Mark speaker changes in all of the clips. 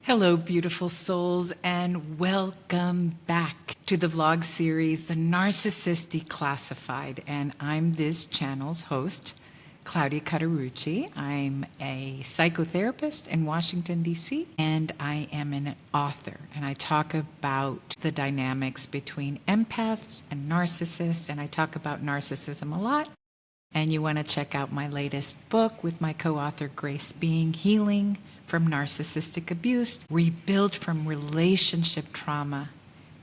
Speaker 1: Hello, beautiful souls, and welcome back to the vlog series, The Narcissist Declassified. And I'm this channel's host, Claudia Cauterucci. I'm a psychotherapist in Washington, D.C., and I am an author. And I talk about the dynamics between empaths and narcissists, and I talk about narcissism a lot. And you want to check out my latest book with my co-author, Grace Being, Healing from Narcissistic Abuse, Rebuild from Relationship Trauma,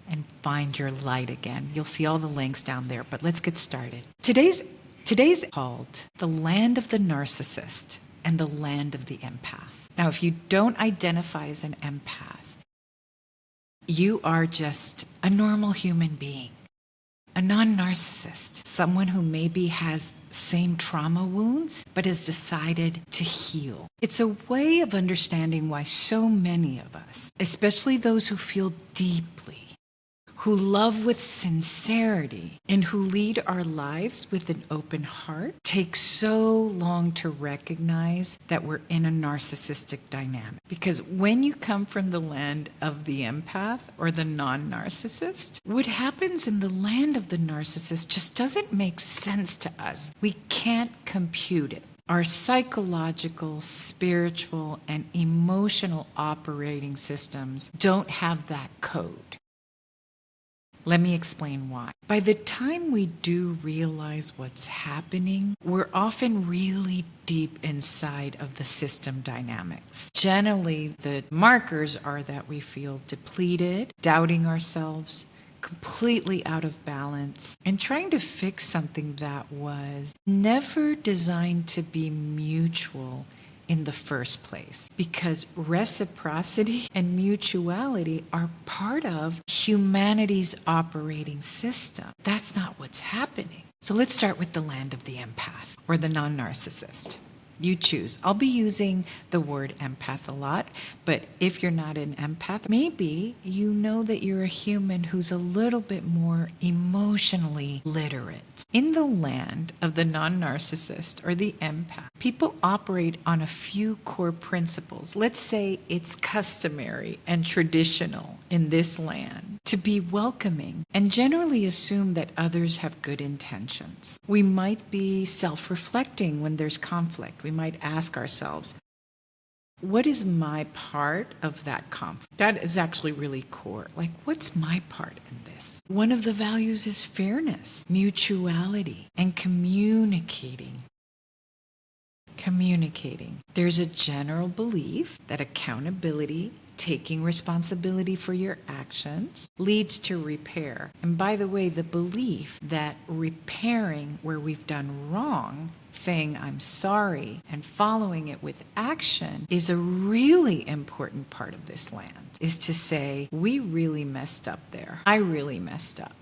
Speaker 1: and Find Your Light Again. You'll see all the links down there, but let's get started. Today's called The Land of the Narcissist and the Land of the Empath. Now, if you don't identify as an empath, you are just a normal human being, a non-narcissist, someone who maybe has same trauma wounds, but has decided to heal. It's a way of understanding why so many of us, especially those who feel deeply, who love with sincerity, and who lead our lives with an open heart, take so long to recognize that we're in a narcissistic dynamic. Because when you come from the land of the empath or the non-narcissist, what happens in the land of the narcissist just doesn't make sense to us. We can't compute it. Our psychological, spiritual, and emotional operating systems don't have that code. Let me explain why. By the time we do realize what's happening, we're often really deep inside of the system dynamics. Generally, the markers are that we feel depleted, doubting ourselves, completely out of balance, and trying to fix something that was never designed to be mutual in the first place, because reciprocity and mutuality are part of humanity's operating system. That's not what's happening. So let's start with the land of the empath or the non-narcissist. You choose. I'll be using the word empath a lot, but if you're not an empath, maybe you know that you're a human who's a little bit more emotionally literate. In the land of the non-narcissist or the empath, people operate on a few core principles. Let's say it's customary and traditional in this land to be welcoming and generally assume that others have good intentions. We might be self-reflecting when there's conflict. We might ask ourselves, what is my part of that conflict? That is actually really core. Like, what's my part in this? One of the values is fairness, mutuality, and communicating. There's a general belief that accountability, taking responsibility for your actions, leads to repair. And by the way, the belief that repairing where we've done wrong, saying I'm sorry, and following it with action is a really important part of this land, is to say, we really messed up there. I really messed up.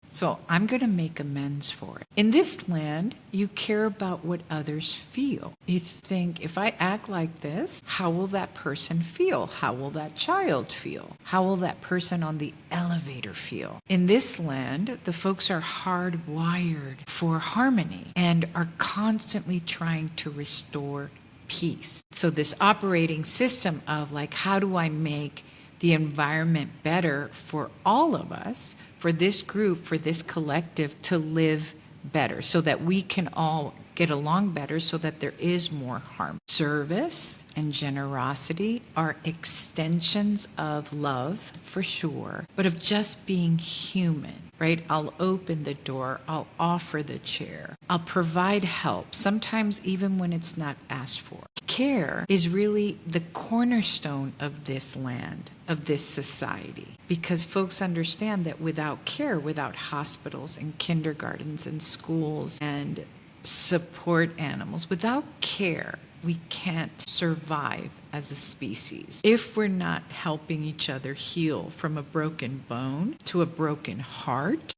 Speaker 1: So I'm going to make amends for it. In this land, you care about what others feel. You think, if I act like this, how will that person feel? How will that child feel? How will that person on the elevator feel? In this land, the folks are hardwired for harmony and are constantly trying to restore peace. So this operating system of like, how do I make the environment better for all of us, for this group, for this collective to live better so that we can all get along better so that there is more harmony. Service and generosity are extensions of love, for sure, but of just being human, right? I'll open the door, I'll offer the chair, I'll provide help, sometimes even when it's not asked for. Care is really the cornerstone of this land, of this society, because folks understand that without care, without hospitals and kindergartens and schools and support animals, without care, we can't survive as a species. If we're not helping each other heal from a broken bone to a broken heart,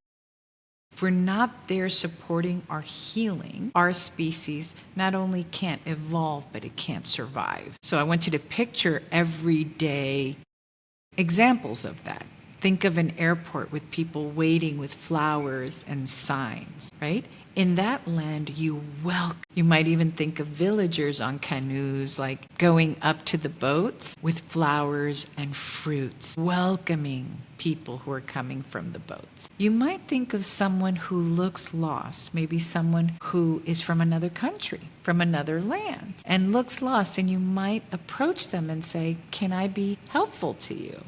Speaker 1: if we're not there supporting our healing, our species not only can't evolve, but it can't survive. So I want you to picture everyday examples of that. Think of an airport with people waiting with flowers and signs, right? In that land, you welcome. You might even think of villagers on canoes, like going up to the boats with flowers and fruits, welcoming people who are coming from the boats. You might think of someone who looks lost, maybe someone who is from another country, from another land, and looks lost, and you might approach them and say, "Can I be helpful to you?"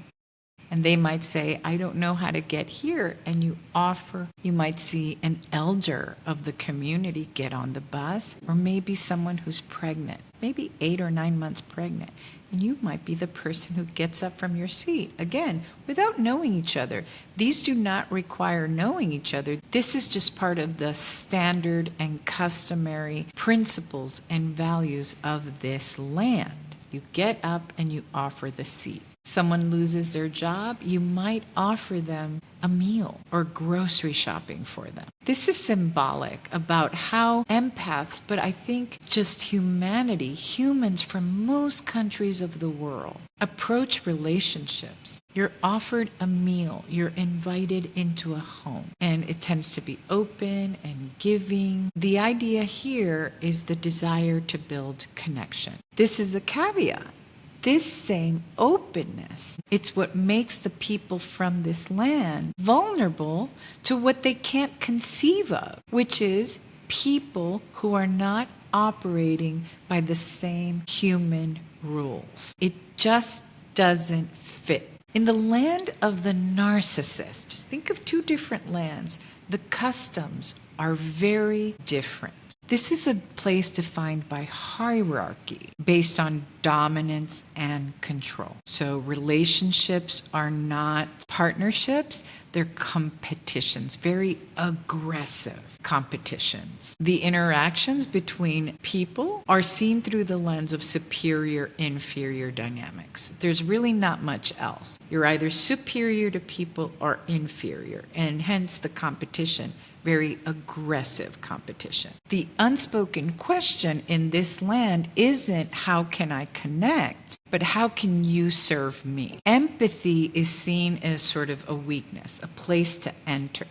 Speaker 1: And they might say, "I don't know how to get here." And you offer, you might see an elder of the community get on the bus, or maybe someone who's pregnant, maybe 8 or 9 months pregnant. And you might be the person who gets up from your seat. Again, without knowing each other. These do not require knowing each other. This is just part of the standard and customary principles and values of this land. You get up and you offer the seat. Someone loses their job, you might offer them a meal or grocery shopping for them. This is symbolic about how empaths, but I think just humanity, humans from most countries of the world, approach relationships. You're offered a meal, you're invited into a home, and it tends to be open and giving. The idea here is the desire to build connection. This is the caveat. This same openness, it's what makes the people from this land vulnerable to what they can't conceive of, which is people who are not operating by the same human rules. It just doesn't fit. In the land of the narcissist, just think of two different lands. The customs are very different. This is a place defined by hierarchy based on dominance and control. So relationships are not partnerships, they're competitions, very aggressive competitions. The interactions between people are seen through the lens of superior-inferior dynamics. There's really not much else. You're either superior to people or inferior, and hence the competition. Very aggressive competition. The unspoken question in this land isn't how can I connect, but how can you serve me? Empathy is seen as sort of a weakness, a place to enter.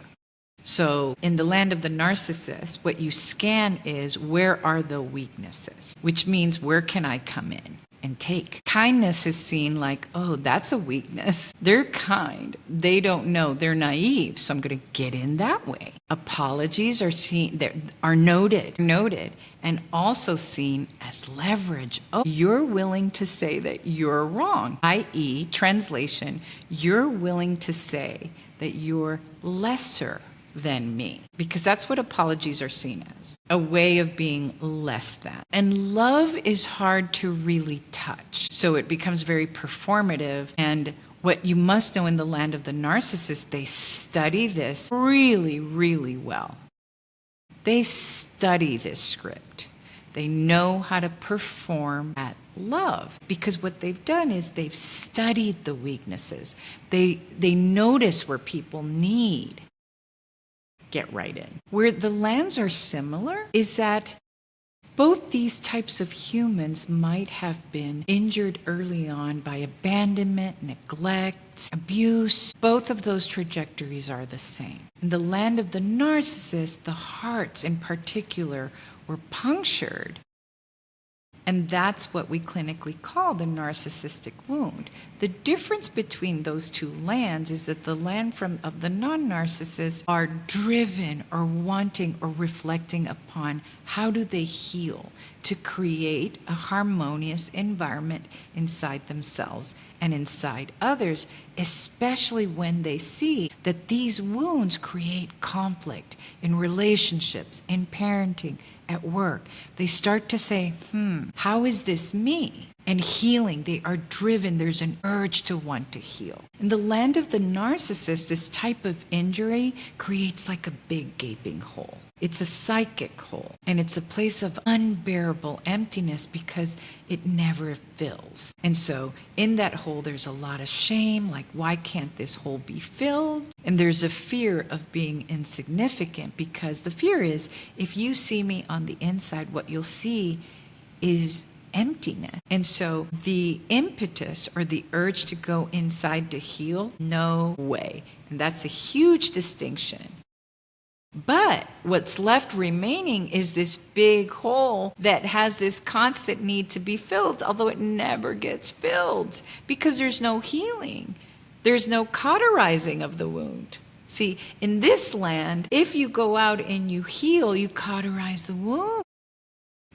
Speaker 1: So in the land of the narcissist, what you scan is where are the weaknesses, which means where can I come in and take. Kindness is seen like, oh, that's a weakness. They're kind. They don't know. They're naive. So I'm going to get in that way. Apologies are seen, are noted, and also seen as leverage. Oh, you're willing to say that you're wrong, i.e., translation, you're willing to say that you're lesser than me, because that's what apologies are seen as, a way of being less than. And love is hard to really touch, so it becomes very performative. And what you must know in the land of the narcissist, they study this really, really well. They study this script. They know how to perform at love, because what they've done is they've studied the weaknesses. They notice where people need get right in. Where the lands are similar is that both these types of humans might have been injured early on by abandonment, neglect, abuse. Both of those trajectories are the same. In the land of the narcissist, the hearts in particular were punctured. And that's what we clinically call the narcissistic wound. The difference between those two lands is that the land of the non-narcissists are driven or wanting or reflecting upon how do they heal to create a harmonious environment inside themselves and inside others, especially when they see that these wounds create conflict in relationships, in parenting, at work. They start to say, how is this me? And healing, they are driven. There's an urge to want to heal. In the land of the narcissist, this type of injury creates like a big gaping hole. It's a psychic hole, and it's a place of unbearable emptiness because it never fills. And so in that hole, there's a lot of shame, like, why can't this hole be filled? And there's a fear of being insignificant, because the fear is, if you see me on the inside, what you'll see is emptiness. And so the impetus or the urge to go inside to heal, no way. And that's a huge distinction But what's left remaining is this big hole that has this constant need to be filled, although it never gets filled because there's no healing. There's no cauterizing of the wound. See, in this land, if you go out and you heal, you cauterize the wound.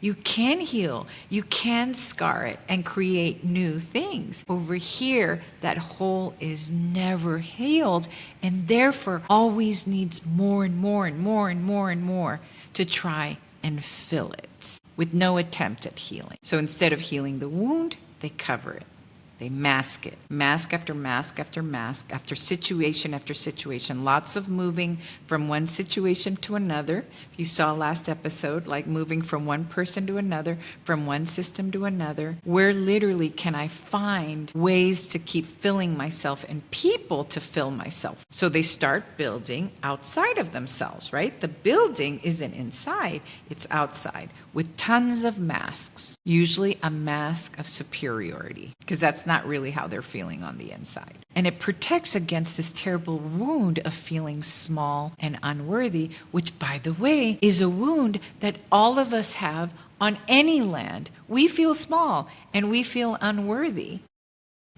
Speaker 1: You can heal, you can scar it and create new things. Over here, that hole is never healed and therefore always needs more and more and more and more and more to try and fill it with no attempt at healing. So instead of healing the wound, they cover it. They mask it, mask after mask after mask, after situation, lots of moving from one situation to another. You saw last episode, like moving from one person to another, from one system to another. Where literally can I find ways to keep filling myself and people to fill myself? So they start building outside of themselves, right? The building isn't inside, it's outside with tons of masks, usually a mask of superiority, because that's not really how they're feeling on the inside. And it protects against this terrible wound of feeling small and unworthy, which, by the way, is a wound that all of us have on any land. We feel small and we feel unworthy.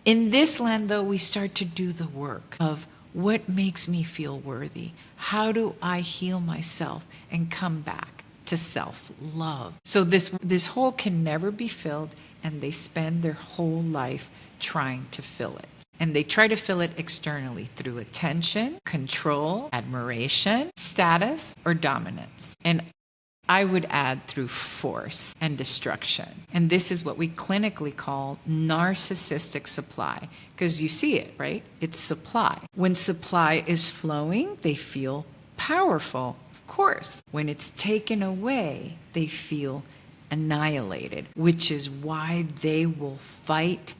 Speaker 1: In this land, though, we start to do the work of what makes me feel worthy? How do I heal myself and come back to self-love? So this hole can never be filled, and they spend their whole life trying to fill it. And they try to fill it externally through attention, control, admiration, status, or dominance. And I would add through force and destruction. And this is what we clinically call narcissistic supply, because you see it, right? It's supply. When supply is flowing, they feel powerful. Of course, when it's taken away, they feel annihilated, which is why they will fight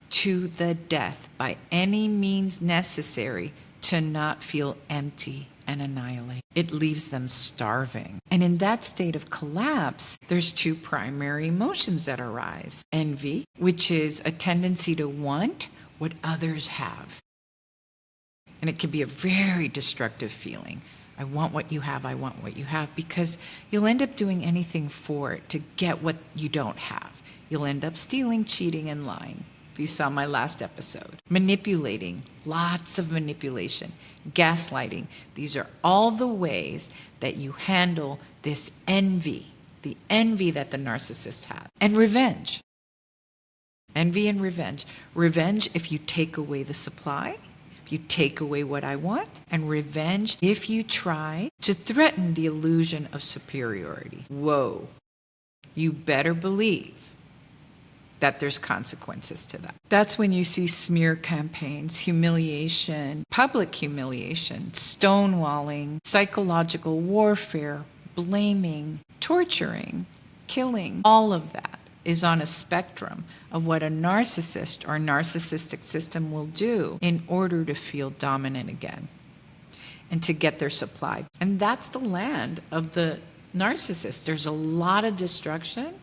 Speaker 1: to the death by any means necessary to not feel empty and annihilate. It leaves them starving. And in that state of collapse, there's two primary emotions that arise. Envy, which is a tendency to want what others have. And it can be a very destructive feeling. I want what you have, I want what you have, because you'll end up doing anything for it to get what you don't have. You'll end up stealing, cheating, and lying. You saw my last episode. Manipulating, lots of manipulation. Gaslighting. These are all the ways that you handle this envy, the envy that the narcissist has. And revenge. Envy and revenge. Revenge if you take away the supply, if you take away what I want, and revenge if you try to threaten the illusion of superiority. Whoa. You better believe that there's consequences to that. That's when you see smear campaigns, humiliation, public humiliation, stonewalling, psychological warfare, blaming, torturing, killing. All of that is on a spectrum of what a narcissist or narcissistic system will do in order to feel dominant again and to get their supply. And that's the land of the narcissist. There's a lot of destruction.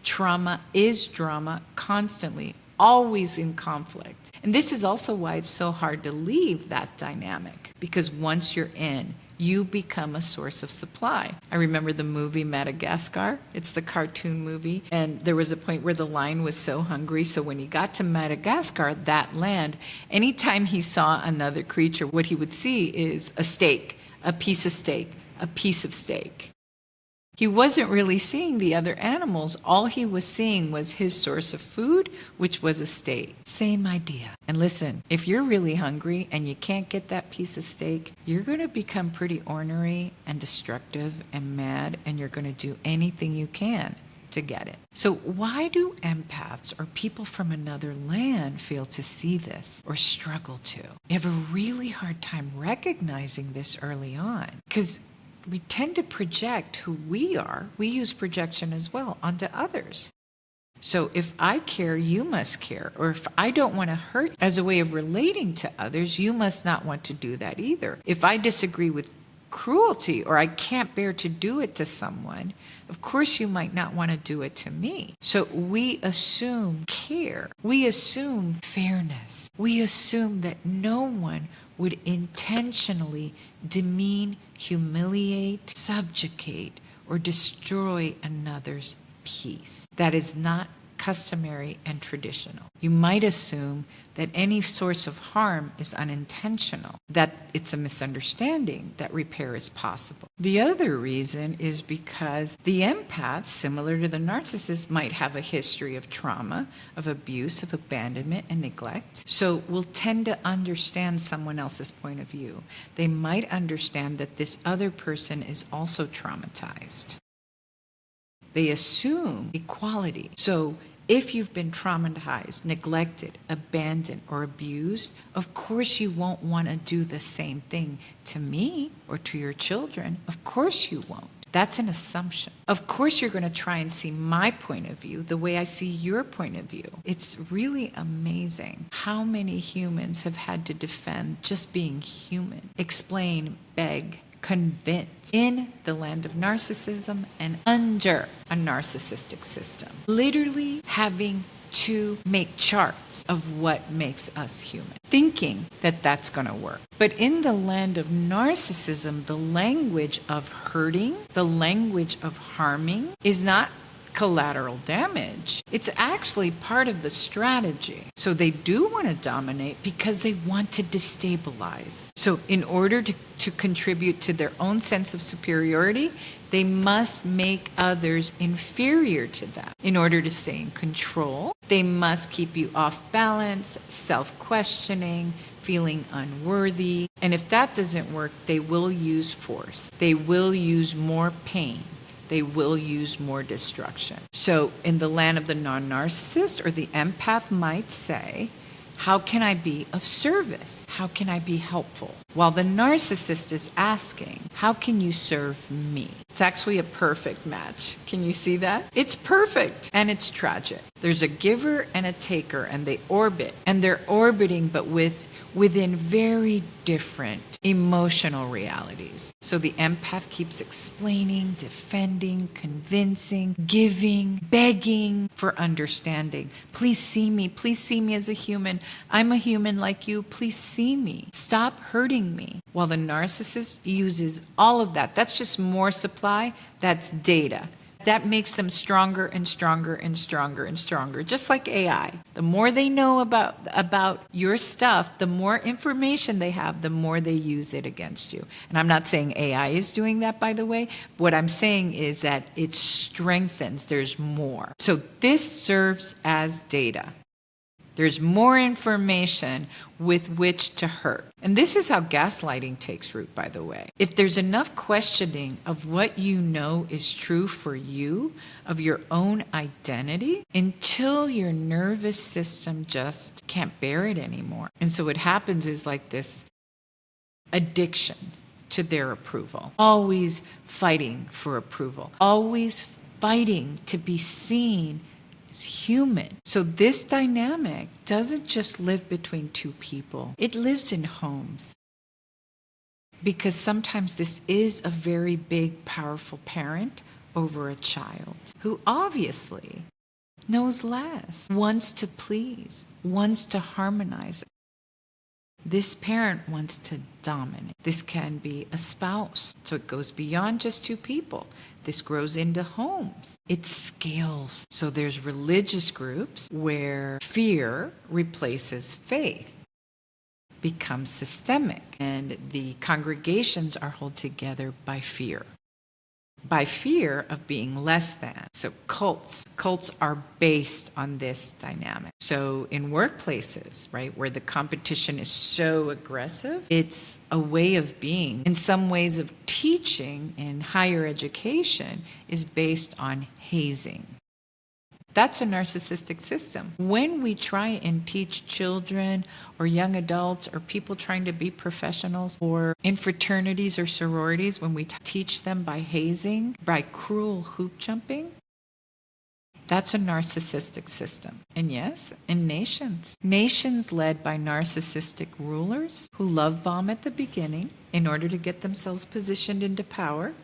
Speaker 1: Trauma is drama, constantly, always in conflict. And this is also why it's so hard to leave that dynamic, because once you're in, you become a source of supply. I remember the movie Madagascar. It's the cartoon movie. And there was a point where the lion was so hungry, so when he got to Madagascar, that land, anytime he saw another creature, what he would see is a steak, a piece of steak, a piece of steak. He wasn't really seeing the other animals. All he was seeing was his source of food, which was a steak. Same idea. And listen, if you're really hungry and you can't get that piece of steak, you're going to become pretty ornery and destructive and mad, and you're going to do anything you can to get it. So why do empaths or people from another land fail to see this or struggle to? We have a really hard time recognizing this early on, because we tend to project who we are. We use projection as well onto others. So if I care, you must care. Or if I don't want to hurt as a way of relating to others, you must not want to do that either. If I disagree with cruelty or I can't bear to do it to someone, of course you might not want to do it to me. So we assume care. We assume fairness. We assume that no one would intentionally demean, humiliate, subjugate, or destroy another's peace. That is not customary and traditional. You might assume that any source of harm is unintentional, that it's a misunderstanding, that repair is possible. The other reason is because the empath, similar to the narcissist, might have a history of trauma, of abuse, of abandonment, and neglect. So will tend to understand someone else's point of view. They might understand that this other person is also traumatized. They assume equality. So if you've been traumatized, neglected, abandoned, or abused, of course you won't want to do the same thing to me or to your children. Of course you won't. That's an assumption. Of course you're going to try and see my point of view the way I see your point of view. It's really amazing how many humans have had to defend just being human, explain, beg, convince in the land of narcissism and under a narcissistic system. Literally having to make charts of what makes us human, thinking that that's going to work. But in the land of narcissism, the language of hurting, the language of harming is not collateral damage. It's actually part of the strategy. So they do want to dominate because they want to destabilize. So in order to contribute to their own sense of superiority, they must make others inferior to them. In order to stay in control, they must keep you off balance, self-questioning, feeling unworthy. And if that doesn't work, they will use force. They will use more pain. They will use more destruction. So in the land of the non-narcissist, or the empath might say, how can I be of service? How can I be helpful? While the narcissist is asking, how can you serve me? It's actually a perfect match. Can you see that? It's perfect, and it's tragic. There's a giver and a taker, and they orbit, and they're orbiting, but within very different emotional realities. So the empath keeps explaining, defending, convincing, giving, begging for understanding. Please see me as a human. I'm a human like you. Please see me. Stop hurting me. While the narcissist uses all of that. That's just more supply. That's data. That makes them stronger and stronger and stronger and stronger, just like AI. The more they know about your stuff, the more information they have, the more they use it against you. And I'm not saying AI is doing that, by the way. What I'm saying is that it strengthens. There's more. So this serves as data. There's more information with which to hurt. And this is how gaslighting takes root, by the way. If there's enough questioning of what you know is true for you, of your own identity, until your nervous system just can't bear it anymore. And so what happens is like this addiction to their approval, always fighting for approval, always fighting to be seen is human. So this dynamic doesn't just live between two people. It lives in homes. Because sometimes this is a very big, powerful parent over a child who obviously knows less, wants to please, wants to harmonize. This parent wants to dominate. This can be a spouse. So it goes beyond just two people. This grows into homes. It scales. So there's religious groups where fear replaces faith, becomes systemic, and the congregations are held together by fear. By fear of being less than. So cults are based on this dynamic. So in workplaces, right, where the competition is so aggressive, it's a way of being. In some ways of teaching in higher education is based on hazing. That's a narcissistic system. When we try and teach children or young adults or people trying to be professionals or in fraternities or sororities, when we teach them by hazing, by cruel hoop jumping, that's a narcissistic system. And yes, in nations led by narcissistic rulers who love bomb at the beginning in order to get themselves positioned into power,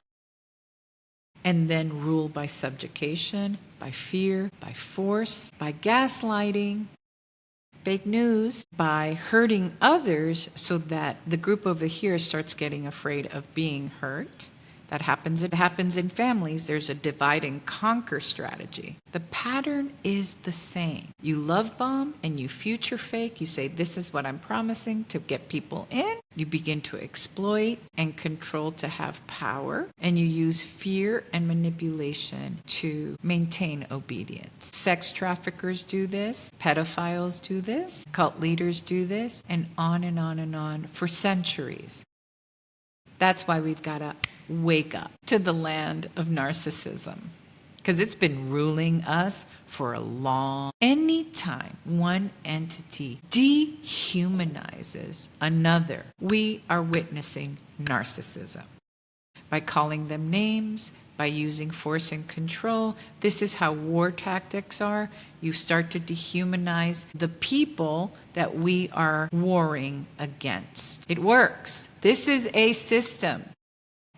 Speaker 1: and then rule by subjugation, by fear, by force, by gaslighting, fake news, by hurting others so that the group over here starts getting afraid of being hurt. That happens. It happens in families. There's a divide and conquer strategy. The pattern is the same. You love bomb and you future fake. You say, this is what I'm promising to get people in. You begin to exploit and control to have power. And you use fear and manipulation to maintain obedience. Sex traffickers do this. Pedophiles do this. Cult leaders do this. And on and on and on for centuries. That's why we've got to wake up to the land of narcissism, because it's been ruling us for a long. Anytime one entity dehumanizes another, we are witnessing narcissism. By calling them names, by using force and control. This is how war tactics are. You start to dehumanize the people that we are warring against. It works. This is a system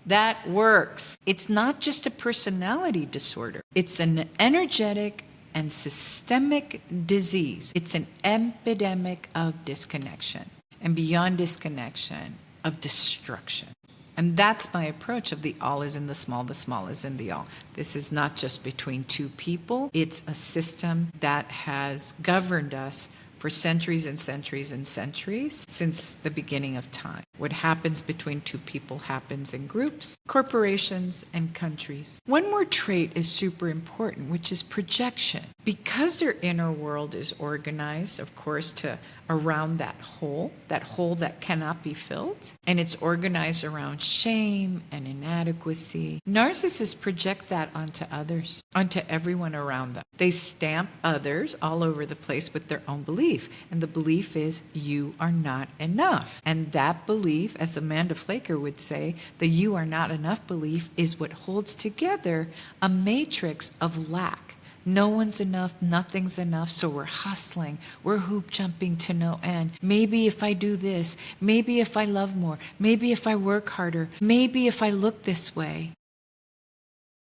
Speaker 1: that works. It's not just a personality disorder. It's an energetic and systemic disease. It's an epidemic of disconnection, and beyond disconnection, of destruction. And that's my approach of the all is in the small is in the all. This is not just between two people. It's a system that has governed us for centuries and centuries and centuries since the beginning of time. What happens between two people happens in groups, corporations, and countries. One more trait is super important, which is projection. Because their inner world is organized, of course, to around that hole that cannot be filled, and it's organized around shame and inadequacy. Narcissists project that onto others, onto everyone around them. They stamp others all over the place with their own belief, and the belief is you are not enough. And that belief, as Amanda Flaker would say, the you are not enough belief is what holds together a matrix of lack. No one's enough, nothing's enough, so we're hustling, we're hoop jumping to no end. Maybe if I do this, maybe if I love more, maybe if I work harder, maybe if I look this way,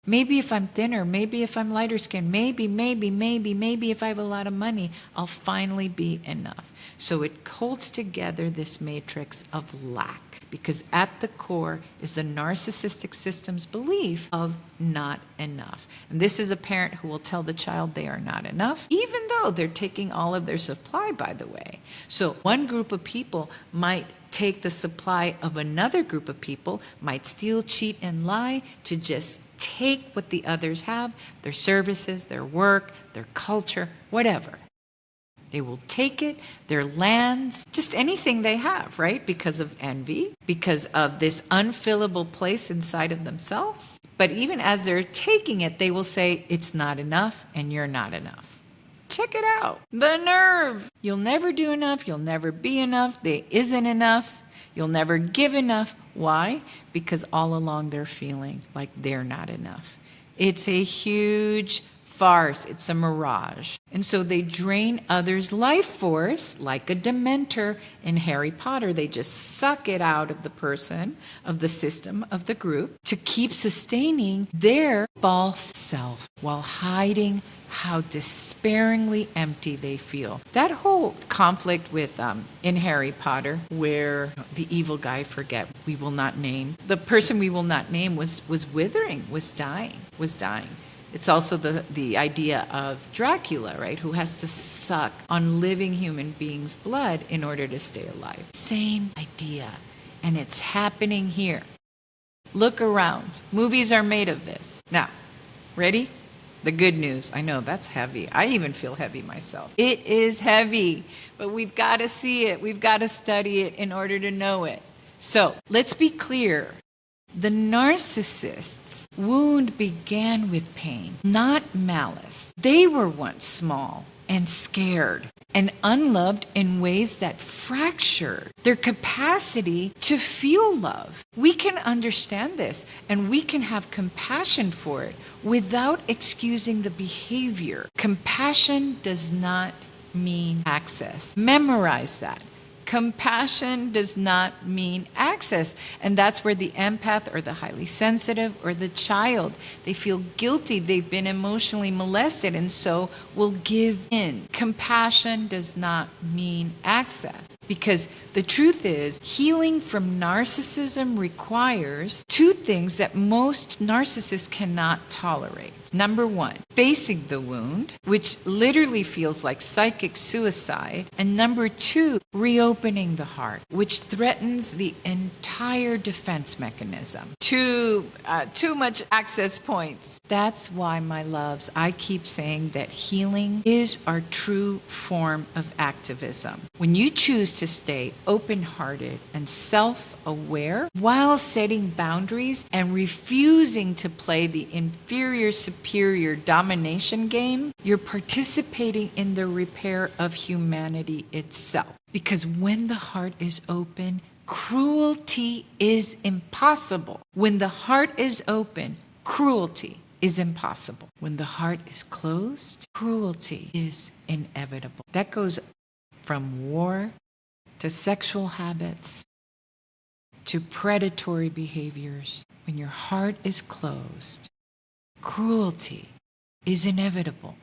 Speaker 1: maybe if I'm thinner, maybe if I'm lighter skinned, maybe if I have a lot of money, I'll finally be enough. So it holds together this matrix of lack, because at the core is the narcissistic system's belief of not enough. And this is a parent who will tell the child they are not enough, even though they're taking all of their supply, by the way. So one group of people might take the supply of another group of people, might steal, cheat, and lie to just take what the others have, their services, their work, their culture, whatever. They will take it, their lands, just anything they have, right? Because of envy, because of this unfillable place inside of themselves. But even as they're taking it, they will say, it's not enough and you're not enough. Check it out. The nerve. You'll never do enough. You'll never be enough. There isn't enough. You'll never give enough. Why? Because all along they're feeling like they're not enough. It's a huge farce. It's a mirage. And so they drain others' life force like a dementor in Harry Potter. They just suck it out of the person, of the system, of the group to keep sustaining their false self while hiding how despairingly empty they feel. That whole conflict with in Harry Potter, where the evil guy, we will not name, the person we will not name was withering, was dying. It's also the idea of Dracula, right, who has to suck on living human beings' blood in order to stay alive. Same idea, and it's happening here. Look around. Movies are made of this. Now, ready? The good news. I know that's heavy. I even feel heavy myself. It is heavy, but we've got to see it. We've got to study it in order to know it. So let's be clear. The narcissist's wound began with pain, not malice. They were once small and scared and unloved in ways that fractured their capacity to feel love. We can understand this and we can have compassion for it without excusing the behavior. Compassion does not mean access. Memorize that. Compassion does not mean access. And that's where the empath or the highly sensitive or the child, they feel guilty. They've been emotionally molested and so will give in. Compassion does not mean access. Because the truth is, healing from narcissism requires two things that most narcissists cannot tolerate. Number one, facing the wound, which literally feels like psychic suicide. And number two, reopening the heart, which threatens the entire defense mechanism. Too much access points. That's why, my loves, I keep saying that healing is our true form of activism. When you choose to stay open-hearted and self-aware while setting boundaries and refusing to play the inferior-superior domination game, you're participating in the repair of humanity itself. Because when the heart is open, cruelty is impossible. When the heart is open, cruelty is impossible. When the heart is closed, cruelty is inevitable. That goes from war to sexual habits to predatory behaviors. When your heart is closed, cruelty is inevitable.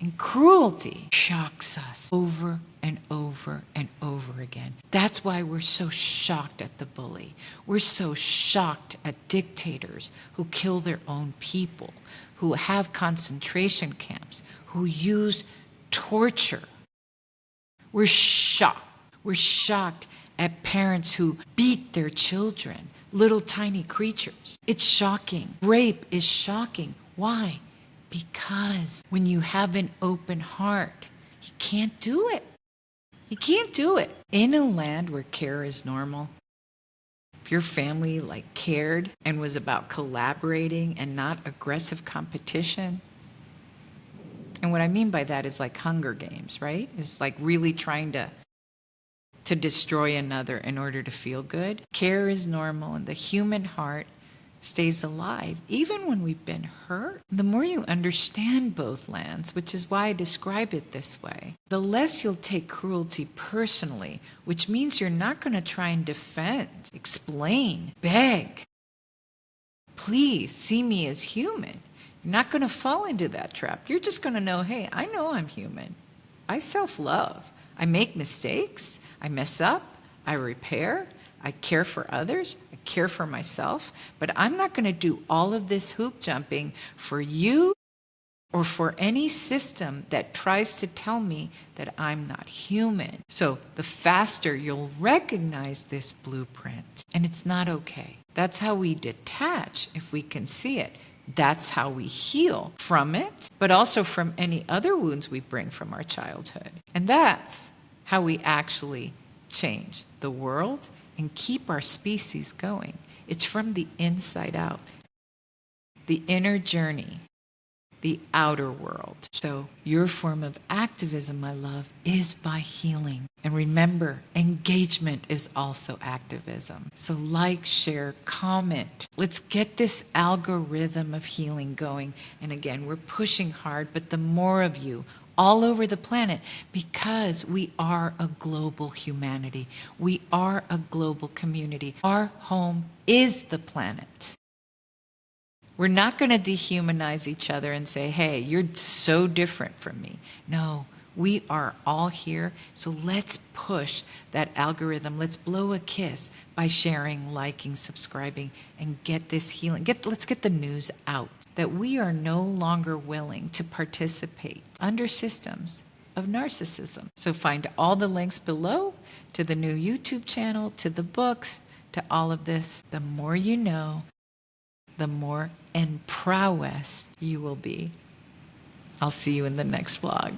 Speaker 1: And cruelty shocks us over and over and over again. That's why we're so shocked at the bully. We're so shocked at dictators who kill their own people, who have concentration camps, who use torture. We're shocked. We're shocked at parents who beat their children, little tiny creatures. It's shocking. Rape is shocking. Why? Because when you have an open heart, you can't do it. You can't do it. In a land where care is normal, if your family cared and was about collaborating and not aggressive competition, and what I mean by that is like Hunger Games, right? It's like really trying to destroy another in order to feel good. Care is normal and the human heart stays alive, even when we've been hurt. The more you understand both lands, which is why I describe it this way, the less you'll take cruelty personally, which means you're not going to try and defend, explain, beg. Please see me as human. You're not going to fall into that trap. You're just going to know, hey, I know I'm human. I self-love. I make mistakes. I mess up. I repair. I care for others. I care for myself. But I'm not going to do all of this hoop jumping for you or for any system that tries to tell me that I'm not human. So the faster you'll recognize this blueprint, and it's not okay. That's how we detach if we can see it. That's how we heal from it, but also from any other wounds we bring from our childhood. And that's how we actually change the world and keep our species going. It's from the inside out. The inner journey, the outer world. So your form of activism, my love, is by healing. And remember, engagement is also activism. So like, share, comment. Let's get this algorithm of healing going. And again, we're pushing hard, but the more of you all over the planet, because we are a global humanity. We are a global community. Our home is the planet. We're not going to dehumanize each other and say, hey, you're so different from me. No, we are all here. So let's push that algorithm. Let's blow a kiss by sharing, liking, subscribing, and get this healing. Let's get the news out that we are no longer willing to participate under systems of narcissism. So find all the links below to the new YouTube channel, to the books, to all of this. The more you know, the more and prowess you will be. I'll see you in the next vlog.